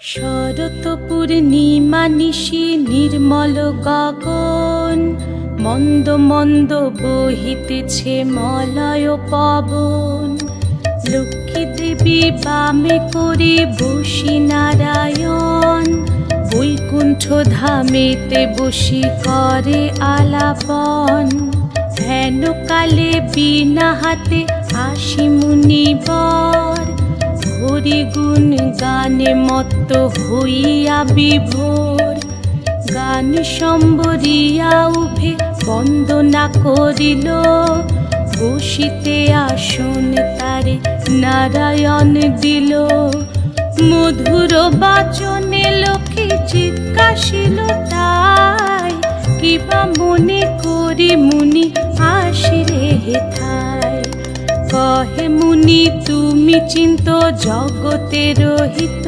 শরৎ পূর্ণিমা নিশি নির্মল গগন, মন্দ মন্দ বহিতেছে মলয় পবন। লক্ষ্মী দেবী বামে করে বসি নারায়ণ, বৈকুণ্ঠ ধামেতে বসি করে আলাপন। হেন কালে বিনা হাতে আসি মুনিবর, হরিগুণ গানে মত্ত হইয়া বিভোর। গান সম্বরিয়া উভে বন্দনা করিল, বসিতে আসন তারে নারায়ণ দিল। মধুর বাচনে লোকে জিজ্ঞাসিল তাই, কিবা মনে করি মুনি আসিরে হেথায়। কহে মুনি তুমি চিন্ত জগতের হিত,